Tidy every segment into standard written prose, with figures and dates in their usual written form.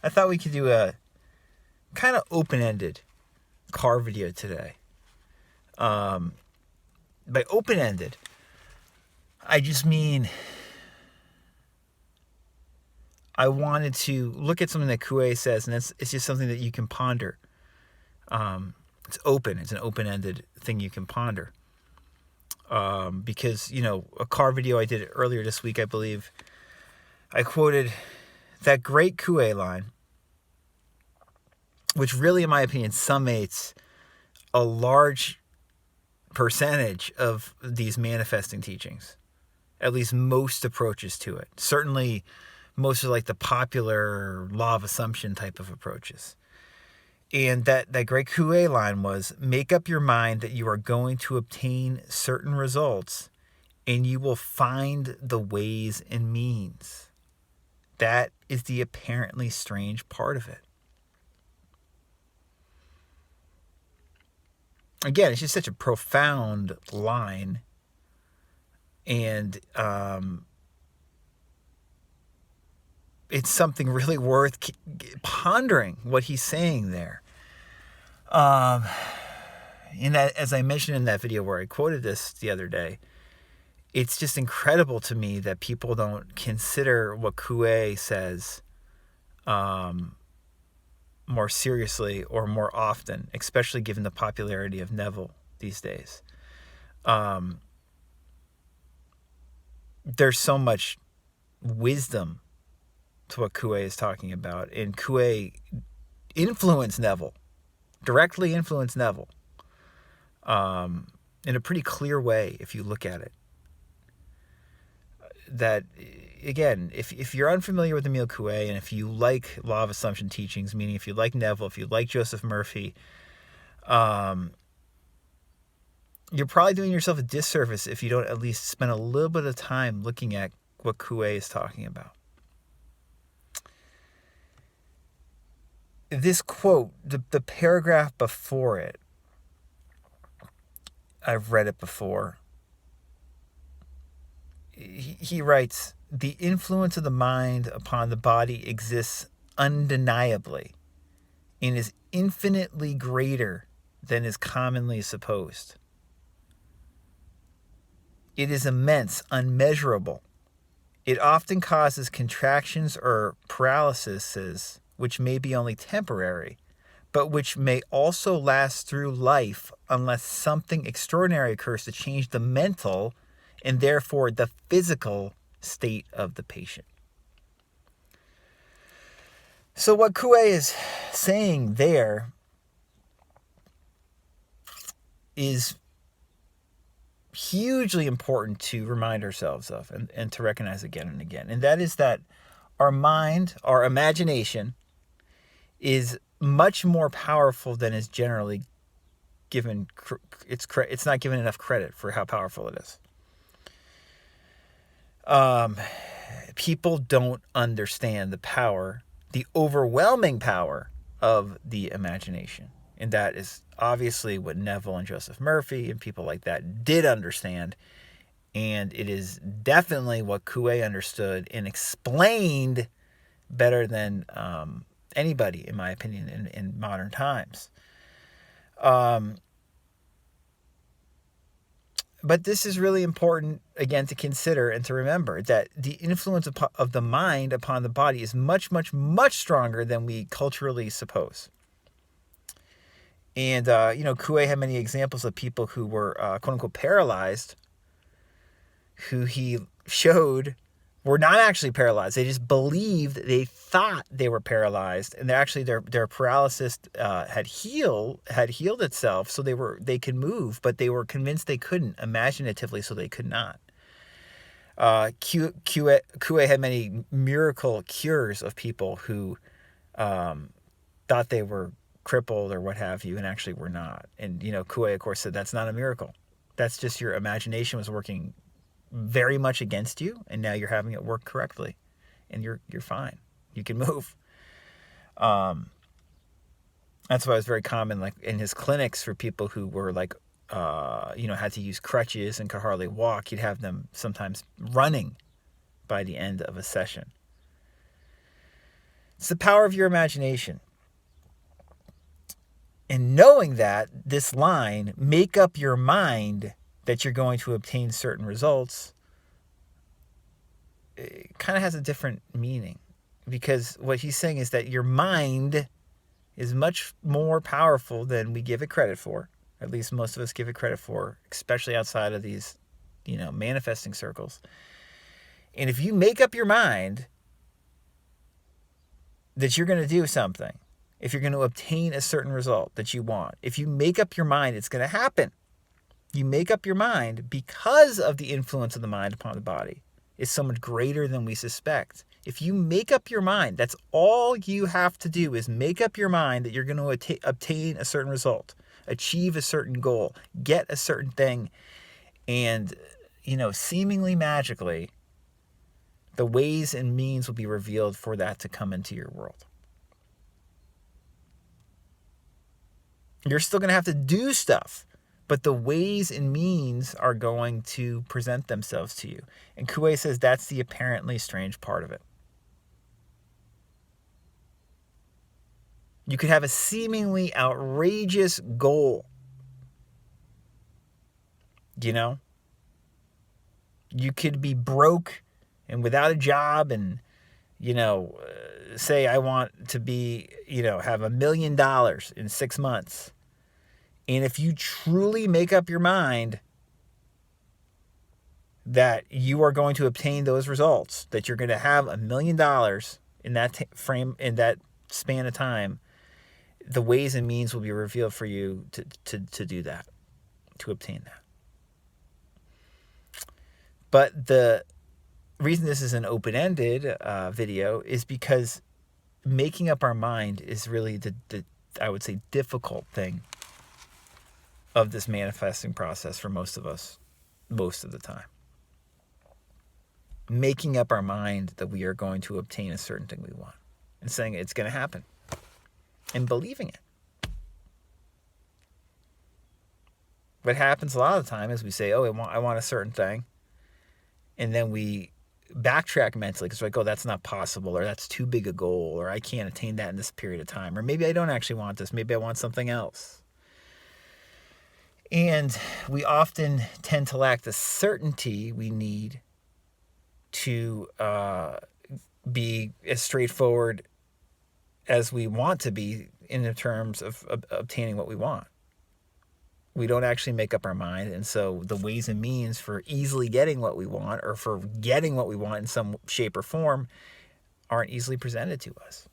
I thought we could do a kind of open-ended car video today. By open-ended, I just mean I wanted to look at something that Coué says, and it's just something that you can ponder. It's open. It's an open-ended thing you can ponder. Because, a car video I did earlier this week, I believe, I quoted that great Coué line, which really, in my opinion, summates a large percentage of these manifesting teachings, at least most approaches to it. Certainly, most are like the popular law of assumption type of approaches. And that great Coué line was, make up your mind that you are going to obtain certain results, and you will find the ways and means. That is the apparently strange part of it. Again, it's just such a profound line. And it's something really worth pondering what he's saying there. And that, as I mentioned in that video where I quoted this the other day, it's just incredible to me that people don't consider what Coué says more seriously or more often, especially given the popularity of Neville these days. There's so much wisdom to what Coué is talking about, and Coué influenced Neville, directly influenced Neville, in a pretty clear way if you look at it. That, again, if you're unfamiliar with Emile Coué, and if you like law of assumption teachings, meaning if you like Neville, if you like Joseph Murphy, you're probably doing yourself a disservice if you don't at least spend a little bit of time looking at what Coué is talking about. This quote, the paragraph before it, I've read it before. He writes, the influence of the mind upon the body exists undeniably and is infinitely greater than is commonly supposed. It is immense, unmeasurable. It often causes contractions or paralyses, which may be only temporary, but which may also last through life unless something extraordinary occurs to change the mental and therefore the physical state of the patient. So what Coué is saying there is hugely important to remind ourselves of and to recognize again and again. And that is that our mind, our imagination, is much more powerful than is generally given. It's not given enough credit for how powerful it is. People don't understand the power, the overwhelming power of the imagination. And that is obviously what Neville and Joseph Murphy and people like that did understand. And it is definitely what Coué understood and explained better than anybody, in my opinion, in modern times. But this is really important, again, to consider and to remember that the influence of the mind upon the body is much, much, much stronger than we culturally suppose. And, Coué had many examples of people who were, quote-unquote, paralyzed, who he showed were not actually paralyzed. They just believed, they thought they were paralyzed, and actually their paralysis had healed itself, so they could move, but they were convinced they couldn't, imaginatively, so they could not. Coué had many miracle cures of people who thought they were crippled or what have you, and actually were not. And Coué, of course, said that's not a miracle. That's just your imagination was working very much against you, and now you're having it work correctly, and you're fine. You can move. That's why it was very common, like in his clinics, for people who were like, had to use crutches and could hardly walk. He'd have them sometimes running by the end of a session. It's the power of your imagination. And knowing that, this line, make up your mind that you're going to obtain certain results, it kind of has a different meaning. Because what he's saying is that your mind is much more powerful than we give it credit for. At least most of us give it credit for, especially outside of these, manifesting circles. And if you make up your mind that you're going to do something, if you're going to obtain a certain result that you want, if you make up your mind, it's going to happen. You make up your mind because of the influence of the mind upon the body is so much greater than we suspect. If you make up your mind, that's all you have to do is make up your mind that you're going to obtain a certain result, achieve a certain goal, get a certain thing, and, seemingly magically, the ways and means will be revealed for that to come into your world. You're still going to have to do stuff, but the ways and means are going to present themselves to you. And Coué says that's the apparently strange part of it. You could have a seemingly outrageous goal. You could be broke and without a job and, say I want to be, have $1 million in 6 months. And if you truly make up your mind that you are going to obtain those results, that you're going to have $1 million in that in that span of time, the ways and means will be revealed for you to do that, to obtain that. But the reason this is an open-ended video is because making up our mind is really the I would say difficult thing of this manifesting process for most of us, most of the time. Making up our mind that we are going to obtain a certain thing we want and saying it's going to happen and believing it. What happens a lot of the time is we say, I want a certain thing. And then we backtrack mentally because we're like, that's not possible, or that's too big a goal, or I can't attain that in this period of time, or maybe I don't actually want this, maybe I want something else. And we often tend to lack the certainty we need to be as straightforward as we want to be in the terms of obtaining what we want. We don't actually make up our mind, and so the ways and means for easily getting what we want or for getting what we want in some shape or form aren't easily presented to us.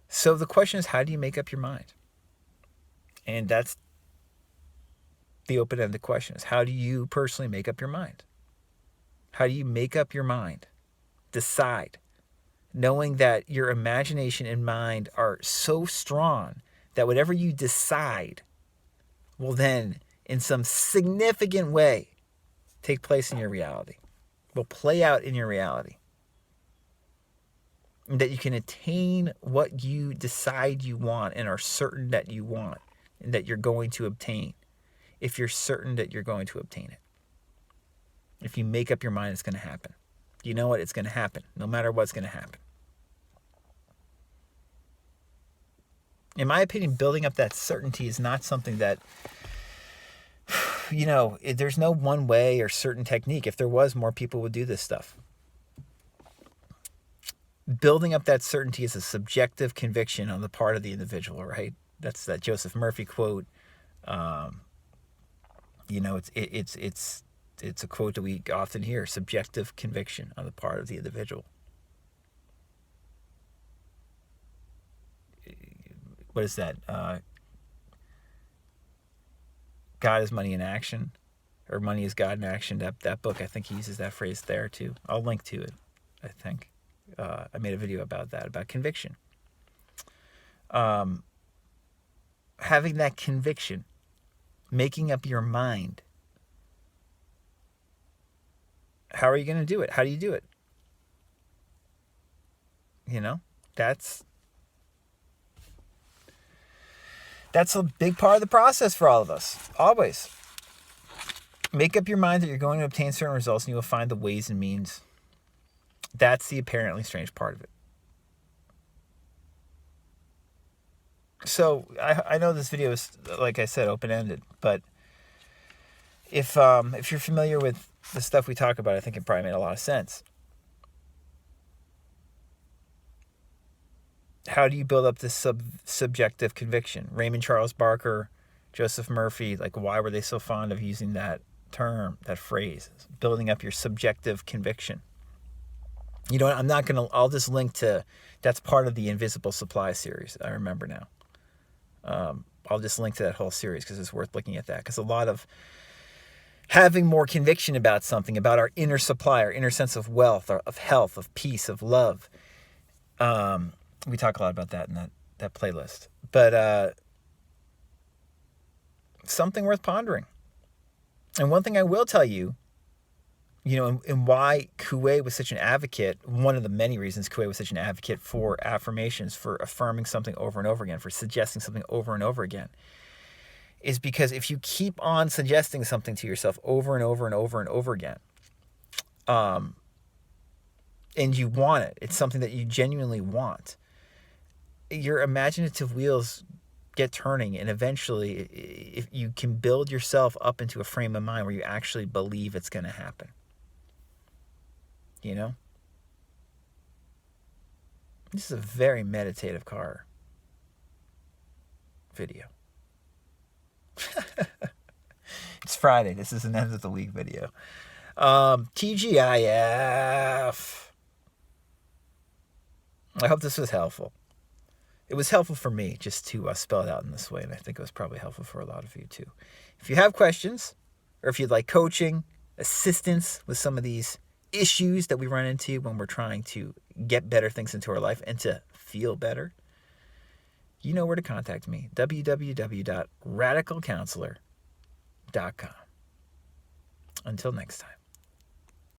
So the question is, how do you make up your mind? And that's the open-ended question, is how do you personally make up your mind? How do you make up your mind? Decide, knowing that your imagination and mind are so strong that whatever you decide will then, in some significant way, take place in your reality, will play out in your reality. And that you can attain what you decide you want and are certain that you want and that you're going to obtain, if you're certain that you're going to obtain it. If you make up your mind, it's going to happen. You know what? It's going to happen, no matter what's going to happen. In my opinion, building up that certainty is not something that, there's no one way or certain technique. If there was, more people would do this stuff. Building up that certainty is a subjective conviction on the part of the individual, right? That's that Joseph Murphy quote. It's a quote that we often hear: subjective conviction on the part of the individual. What is that? God is money in action, or money is God in action. That book, I think he uses that phrase there too. I'll link to it. I think I made a video about that, about conviction. Having that conviction, making up your mind. How are you going to do it? How do you do it? That's a big part of the process for all of us. Always. Make up your mind that you're going to obtain certain results, and you will find the ways and means That's the apparently strange part of it. So I know this video is, like I said, open-ended, but if you're familiar with the stuff we talk about, I think it probably made a lot of sense. How do you build up this subjective conviction? Raymond Charles Barker, Joseph Murphy, like, why were they so fond of using that term, that phrase, building up your subjective conviction? You know what? I'll just link to, that's part of the Invisible Supply series. I remember now. I'll just link to that whole series because it's worth looking at that. Because a lot of having more conviction about something, about our inner supply, our inner sense of wealth, of health, of peace, of love. We talk a lot about that in that playlist. But something worth pondering. And one thing I will tell you, and why Coué was such an advocate, one of the many reasons Coué was such an advocate for affirmations, for affirming something over and over again, for suggesting something over and over again, is because if you keep on suggesting something to yourself over and over and over and over again, and you want it, it's something that you genuinely want, your imaginative wheels get turning, and eventually if you can build yourself up into a frame of mind where you actually believe it's going to happen. This is a very meditative car video. It's Friday. This is an end of the week video. TGIF. I hope this was helpful. It was helpful for me just to spell it out in this way, and I think it was probably helpful for a lot of you too. If you have questions, or if you'd like coaching, assistance with some of these issues that we run into when we're trying to get better things into our life and to feel better, you know where to contact me. www.radicalcounselor.com. Until next time.